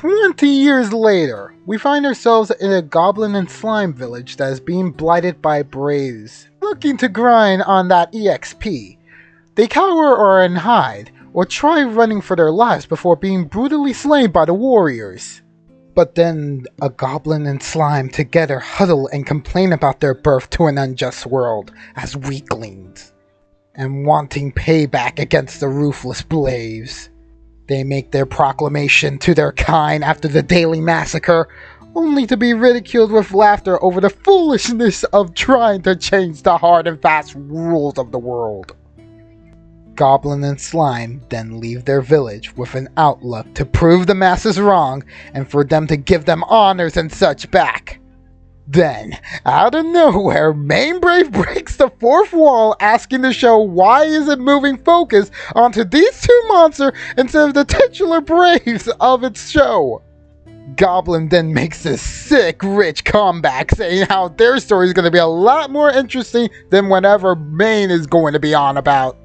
20 years later, we find ourselves in a Goblin and Slime village that is being blighted by braves, looking to grind on that EXP. They cower or hide, or try running for their lives before being brutally slain by the warriors. But then a Goblin and Slime together huddle and complain about their birth to an unjust world as weaklings, and wanting payback against the ruthless braves. They make their proclamation to their kind after the daily massacre, only to be ridiculed with laughter over the foolishness of trying to change the hard and fast rules of the world. Goblin and Slime then leave their village with an outlook to prove the masses wrong and for them to give them honors and such back. Then, out of nowhere, Main Brave breaks the fourth wall, asking the show why is it moving focus onto these two monsters instead of the titular Braves of its show. Goblin then makes this sick, rich comeback, saying how their story is going to be a lot more interesting than whatever Main is going to be on about.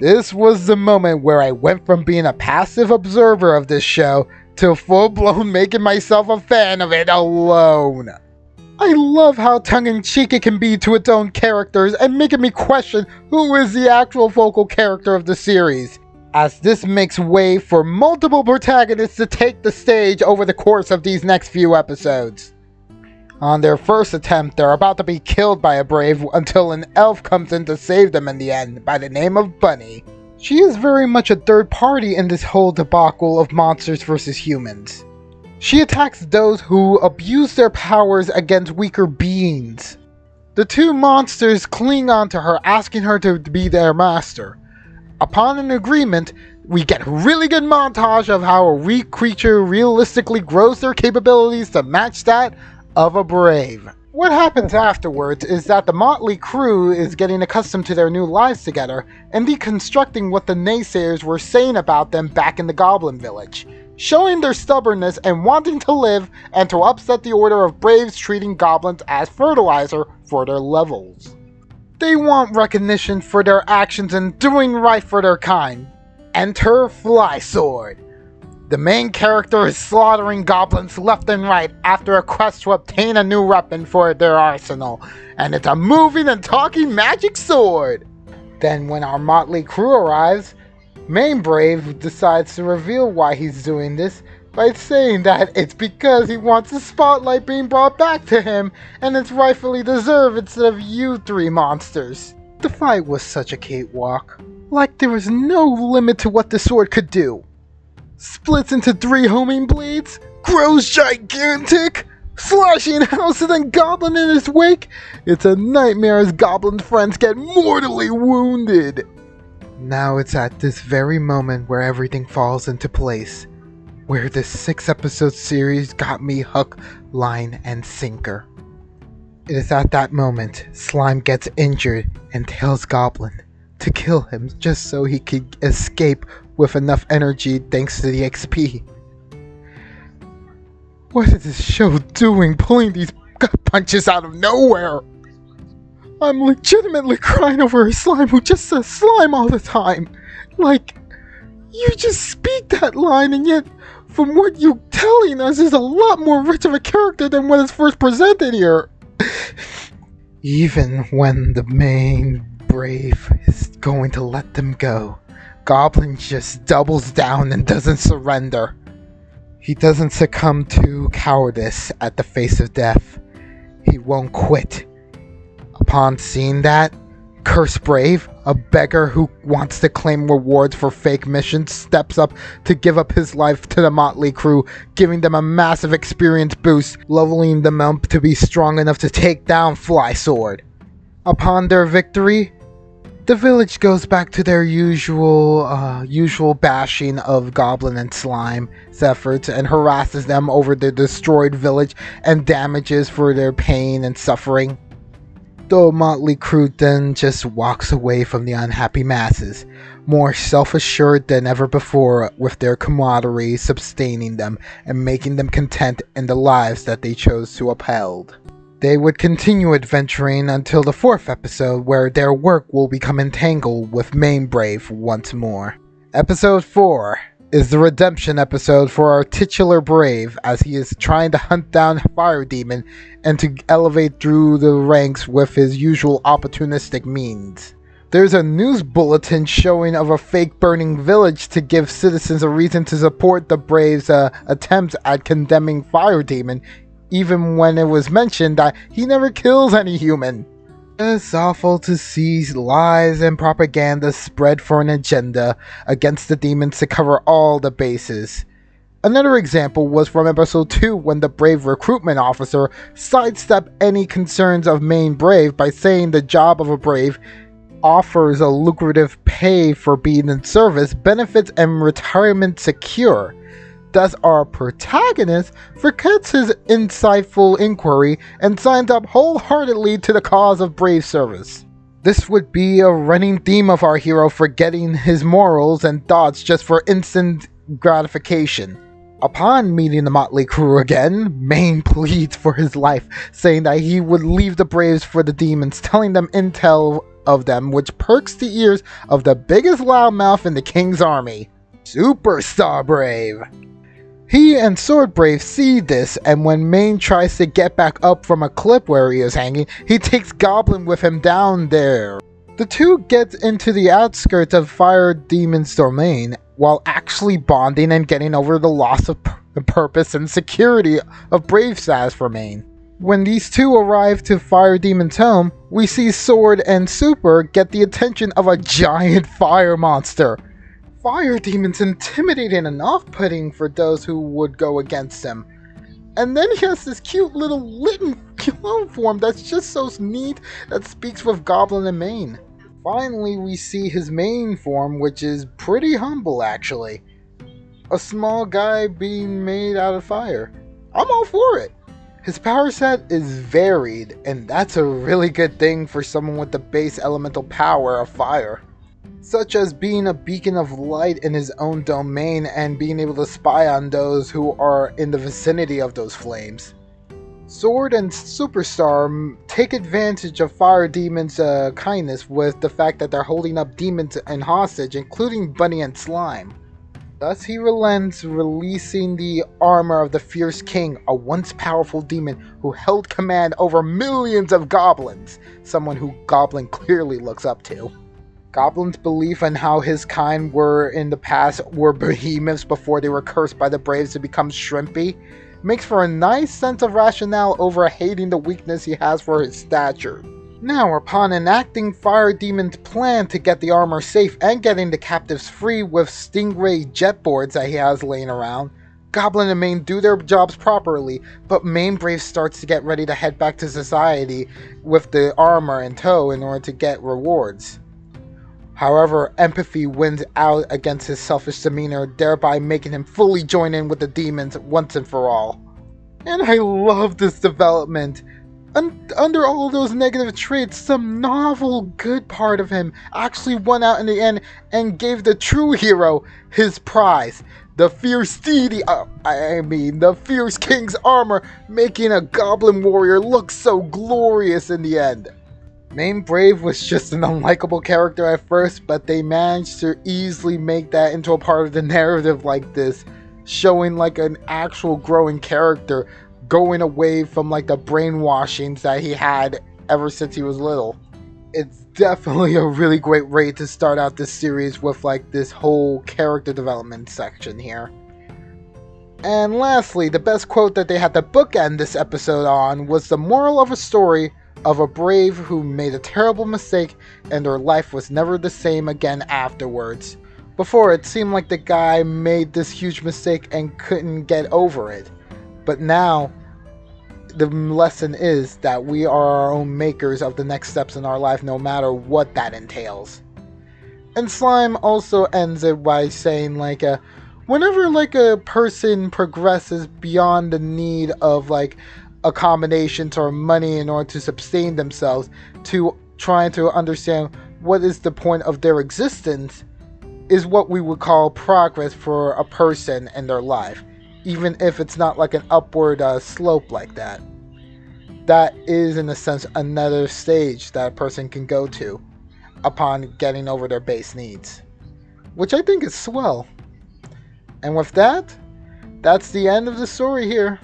This was the moment where I went from being a passive observer of this show to full-blown making myself a fan of it alone. I love how tongue-in-cheek it can be to its own characters and making me question who is the actual focal character of the series, as this makes way for multiple protagonists to take the stage over the course of these next few episodes. On their first attempt, they're about to be killed by a brave until an elf comes in to save them in the end, by the name of Bunny. She is very much a third party in this whole debacle of monsters versus humans. She attacks those who abuse their powers against weaker beings. The two monsters cling on to her, asking her to be their master. Upon an agreement, we get a really good montage of how a weak creature realistically grows their capabilities to match that of a brave. What happens afterwards is that the motley crew is getting accustomed to their new lives together and deconstructing what the naysayers were saying about them back in the Goblin Village, showing their stubbornness and wanting to live and to upset the order of braves treating goblins as fertilizer for their levels. They want recognition for their actions and doing right for their kind. Enter Fly Sword. The main character is slaughtering goblins left and right after a quest to obtain a new weapon for their arsenal, and it's a moving and talking magic sword. Then when our motley crew arrives, Main Brave decides to reveal why he's doing this by saying that it's because he wants the spotlight being brought back to him and it's rightfully deserved instead of you three monsters. The fight was such a cakewalk, like there was no limit to what the sword could do. Splits into 3 homing blades, grows gigantic, slashing houses and Goblin in his wake. It's a nightmare as Goblin's friends get mortally wounded. Now it's at this very moment where everything falls into place, where this 6-episode series got me hook, line, and sinker. It is at that moment Slime gets injured and tells Goblin to kill him just so he could escape with enough energy thanks to the XP. What is this show doing, pulling these gut punches out of nowhere? I'm legitimately crying over a Slime who just says slime all the time. Like, you just speak that line and yet, from what you're telling us, is a lot more rich of a character than what is first presented here. Even when the main brave is going to let them go, Goblin just doubles down and doesn't surrender. He doesn't succumb to cowardice at the face of death. He won't quit. Upon seeing that, Curse Brave, a beggar who wants to claim rewards for fake missions, steps up to give up his life to the motley crew, giving them a massive experience boost, leveling them up to be strong enough to take down Fly Sword. Upon their victory, the village goes back to their usual bashing of Goblin and Slime's efforts and harasses them over the destroyed village and damages for their pain and suffering. The motley crew then just walks away from the unhappy masses, more self-assured than ever before, with their camaraderie sustaining them and making them content in the lives that they chose to uphold. They would continue adventuring until the 4th episode, where their work will become entangled with Main Brave once more. Episode 4, is the redemption episode for our titular brave as he is trying to hunt down Fire Demon and to elevate through the ranks with his usual opportunistic means. There's a news bulletin showing of a fake burning village to give citizens a reason to support the Brave's attempts at condemning Fire Demon, even when it was mentioned that he never kills any human. It's awful to see lies and propaganda spread for an agenda against the demons to cover all the bases. Another example was from episode 2 when the Brave recruitment officer sidestepped any concerns of main Brave by saying the job of a Brave offers a lucrative pay for being in service, benefits, and retirement secure. Thus, our protagonist forgets his insightful inquiry and signs up wholeheartedly to the cause of brave service. This would be a running theme of our hero forgetting his morals and thoughts just for instant gratification. Upon meeting the motley crew again, Maine pleads for his life, saying that he would leave the Braves for the demons, telling them intel of them, which perks the ears of the biggest loudmouth in the King's army, Superstar Brave. He and Sword Brave see this, and when Maine tries to get back up from a cliff where he is hanging, he takes Goblin with him down there. The two get into the outskirts of Fire Demon's domain, while actually bonding and getting over the loss of purpose and security of Brave status for Maine. When these two arrive to Fire Demon's home, we see Sword and Super get the attention of a giant fire monster. Fire Demon's intimidating and off-putting for those who would go against him. And then he has this cute little Litten clone form that's just so neat that speaks with Goblin and Maine. Finally, we see his main form, which is pretty humble actually. A small guy being made out of fire. I'm all for it. His power set is varied, and that's a really good thing for someone with the base elemental power of fire, such as being a beacon of light in his own domain and being able to spy on those who are in the vicinity of those flames. Sword and Superstar take advantage of Fire Demon's kindness with the fact that they're holding up demons and hostage, including Bunny and Slime. Thus he relents, releasing the armor of the Fierce King, a once powerful demon who held command over millions of goblins, someone who Goblin clearly looks up to. Goblin's belief in how his kind were in the past were behemoths before they were cursed by the Braves to become shrimpy, makes for a nice sense of rationale over hating the weakness he has for his stature. Now, upon enacting Fire Demon's plan to get the armor safe and getting the captives free with Stingray jet boards that he has laying around, Goblin and Maine do their jobs properly, but Maine Brave starts to get ready to head back to society with the armor in tow in order to get rewards. However, empathy wins out against his selfish demeanor, thereby making him fully join in with the demons once and for all. And I love this development. Under all those negative traits, some novel good part of him actually won out in the end and gave the true hero his prize. The Fierce the Fierce King's armor, making a Goblin warrior look so glorious in the end. Maine Brave was just an unlikable character at first, but they managed to easily make that into a part of the narrative like this, showing like an actual growing character, going away from like the brainwashings that he had ever since he was little. It's definitely a really great way to start out this series with like this whole character development section here. And lastly, the best quote that they had to bookend this episode on was the moral of a story of a brave who made a terrible mistake and their life was never the same again afterwards. Before, it seemed like the guy made this huge mistake and couldn't get over it. But now, the lesson is that we are our own makers of the next steps in our life, no matter what that entails. And Slime also ends it by saying like whenever like a person progresses beyond the need of like accommodations or money in order to sustain themselves to trying to understand what is the point of their existence is what we would call progress for a person in their life, even if it's not like an upward slope like that. That is in a sense another stage that a person can go to upon getting over their base needs, which I think is swell. And with that, that's the end of the story here.